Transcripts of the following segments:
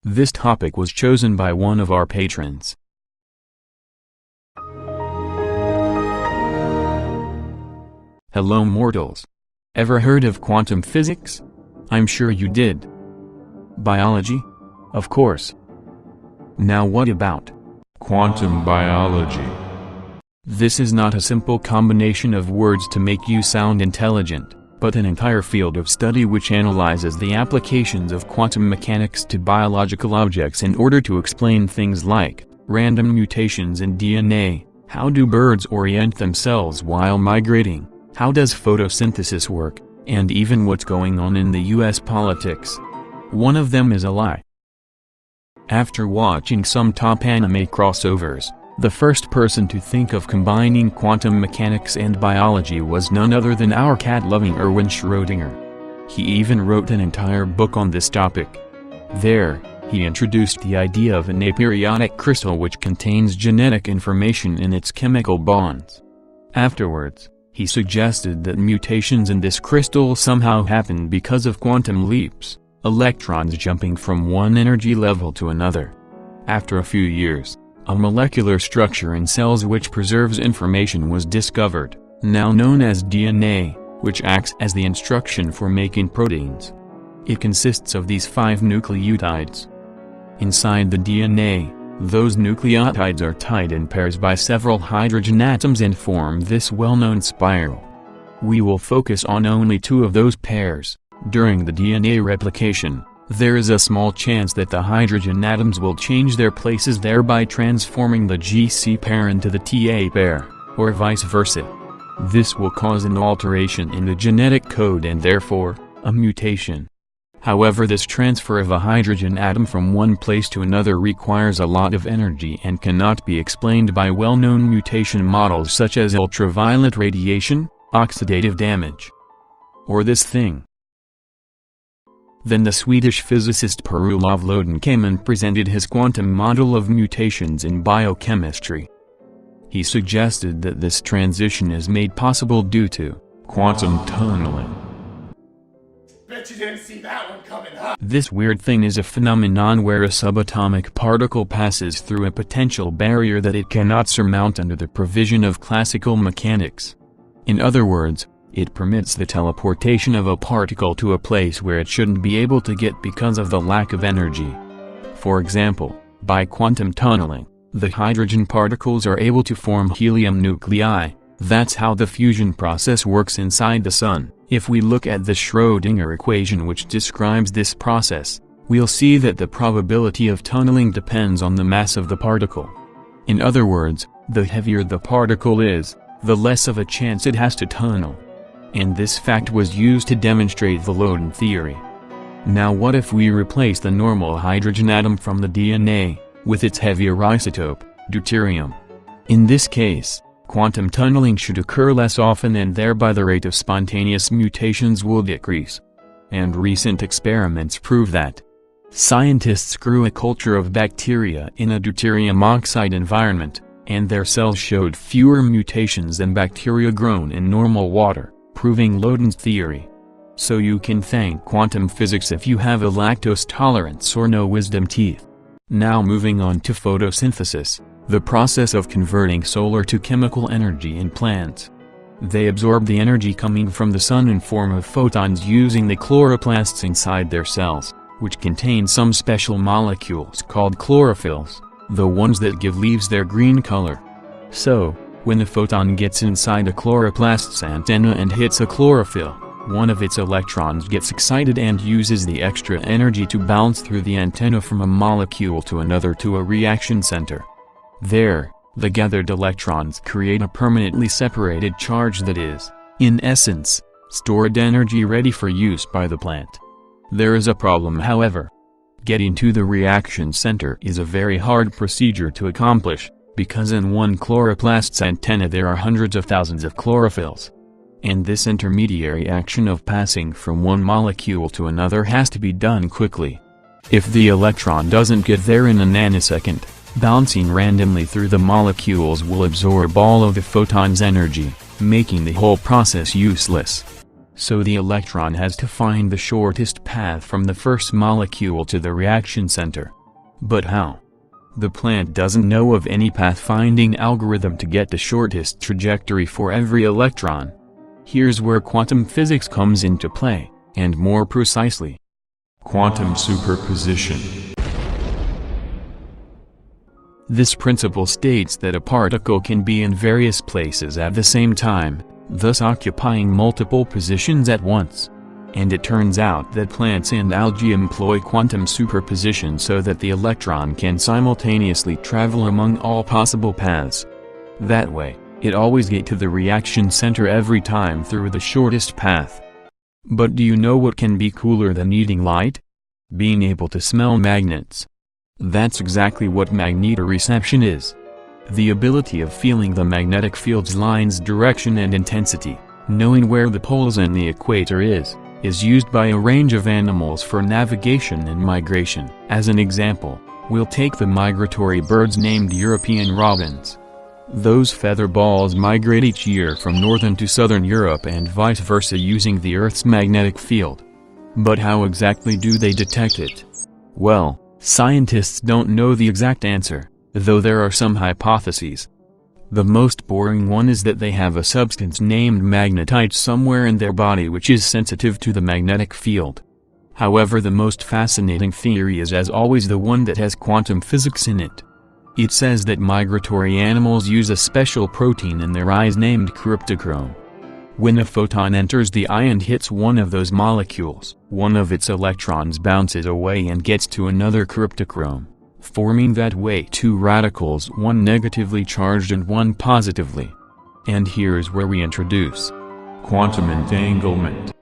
This topic was chosen by one of our patrons. Hello mortals. Ever heard of quantum physics? I'm sure you did. Biology? Of course. Now what about quantum biology? This is not a simple combination of words to make you sound intelligent, but an entire field of study which analyzes the applications of quantum mechanics to biological objects in order to explain things like random mutations in DNA, how do birds orient themselves while migrating, how does photosynthesis work, and even what's going on in the US politics. One of them is a lie. After watching some top anime crossovers, the first person to think of combining quantum mechanics and biology was none other than our cat-loving Erwin Schrödinger. He even wrote an entire book on this topic. There, he introduced the idea of an aperiodic crystal which contains genetic information in its chemical bonds. Afterwards, he suggested that mutations in this crystal somehow happen because of quantum leaps, electrons jumping from one energy level to another. After a few years, a molecular structure in cells which preserves information was discovered, now known as DNA, which acts as the instruction for making proteins. It consists of these 5 nucleotides. Inside the DNA, those nucleotides are tied in pairs by several hydrogen atoms and form this well-known spiral. We will focus on only 2 of those pairs. During the DNA replication, there is a small chance that the hydrogen atoms will change their places, thereby transforming the GC pair into the TA pair, or vice versa. This will cause an alteration in the genetic code and therefore, a mutation. However, this transfer of a hydrogen atom from one place to another requires a lot of energy and cannot be explained by well-known mutation models such as ultraviolet radiation, oxidative damage, or this thing. Then the Swedish physicist Per-Olof Lodin came and presented his quantum model of mutations in biochemistry. He suggested that this transition is made possible due to quantum tunneling. Bet you didn't see that one coming, huh? This weird thing is a phenomenon where a subatomic particle passes through a potential barrier that it cannot surmount under the provision of classical mechanics. In other words, it permits the teleportation of a particle to a place where it shouldn't be able to get because of the lack of energy. For example, by quantum tunneling, the hydrogen particles are able to form helium nuclei. That's how the fusion process works inside the Sun. If we look at the Schrödinger equation which describes this process, we'll see that the probability of tunneling depends on the mass of the particle. In other words, the heavier the particle is, the less of a chance it has to tunnel. And this fact was used to demonstrate the Lodin theory. Now what if we replace the normal hydrogen atom from the DNA, with its heavier isotope, deuterium? In this case, quantum tunneling should occur less often and thereby the rate of spontaneous mutations will decrease. And recent experiments prove that. Scientists grew a culture of bacteria in a deuterium oxide environment, and their cells showed fewer mutations than bacteria grown in normal water, proving Lodin's theory. So you can thank quantum physics if you have a lactose tolerance or no wisdom teeth. Now moving on to photosynthesis, the process of converting solar to chemical energy in plants. They absorb the energy coming from the sun in form of photons using the chloroplasts inside their cells, which contain some special molecules called chlorophylls, the ones that give leaves their green color. So, when the photon gets inside a chloroplast's antenna and hits a chlorophyll, one of its electrons gets excited and uses the extra energy to bounce through the antenna from a molecule to another to a reaction center. There, the gathered electrons create a permanently separated charge that is, in essence, stored energy ready for use by the plant. There is a problem, however. Getting to the reaction center is a very hard procedure to accomplish, because in one chloroplast's antenna there are hundreds of thousands of chlorophylls. And this intermediary action of passing from one molecule to another has to be done quickly. If the electron doesn't get there in a nanosecond, bouncing randomly through the molecules will absorb all of the photon's energy, making the whole process useless. So the electron has to find the shortest path from the first molecule to the reaction center. But how? The plant doesn't know of any path-finding algorithm to get the shortest trajectory for every electron. Here's where quantum physics comes into play, and more precisely, quantum superposition. This principle states that a particle can be in various places at the same time, thus occupying multiple positions at once. And it turns out that plants and algae employ quantum superposition so that the electron can simultaneously travel among all possible paths. That way, it always gets to the reaction center every time through the shortest path. But do you know what can be cooler than eating light? Being able to smell magnets. That's exactly what magnetoreception is. The ability of feeling the magnetic field's lines, direction and intensity, knowing where the poles and the equator is used by a range of animals for navigation and migration. As an example, we'll take the migratory birds named European robins. Those feather balls migrate each year from northern to southern Europe and vice versa using the Earth's magnetic field. But how exactly do they detect it? Well, scientists don't know the exact answer, though there are some hypotheses. The most boring one is that they have a substance named magnetite somewhere in their body which is sensitive to the magnetic field. However, the most fascinating theory is as always the one that has quantum physics in it. It says that migratory animals use a special protein in their eyes named cryptochrome. When a photon enters the eye and hits one of those molecules, one of its electrons bounces away and gets to another cryptochrome, forming that way two radicals, one negatively charged and one positively. And here's where we introduce quantum entanglement.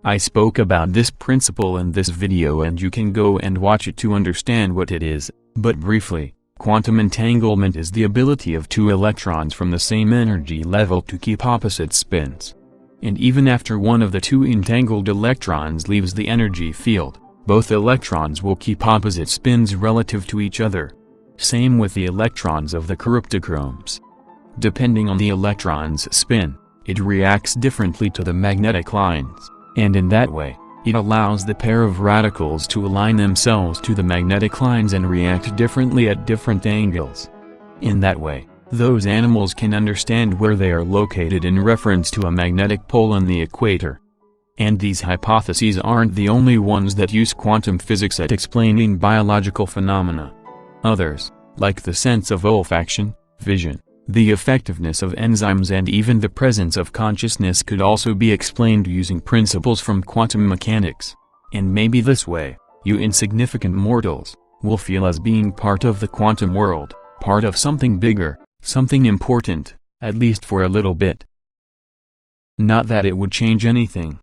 I spoke about this principle in this video and you can go and watch it to understand what it is, but briefly, quantum entanglement is the ability of two electrons from the same energy level to keep opposite spins. And even after one of the two entangled electrons leaves the energy field, both electrons will keep opposite spins relative to each other. Same with the electrons of the cryptochromes. Depending on the electron's spin, it reacts differently to the magnetic lines, and in that way, it allows the pair of radicals to align themselves to the magnetic lines and react differently at different angles. In that way, those animals can understand where they are located in reference to a magnetic pole on the equator. And these hypotheses aren't the only ones that use quantum physics at explaining biological phenomena. Others, like the sense of olfaction, vision, the effectiveness of enzymes and even the presence of consciousness could also be explained using principles from quantum mechanics. And maybe this way, you insignificant mortals, will feel as being part of the quantum world, part of something bigger, something important, at least for a little bit. Not that it would change anything.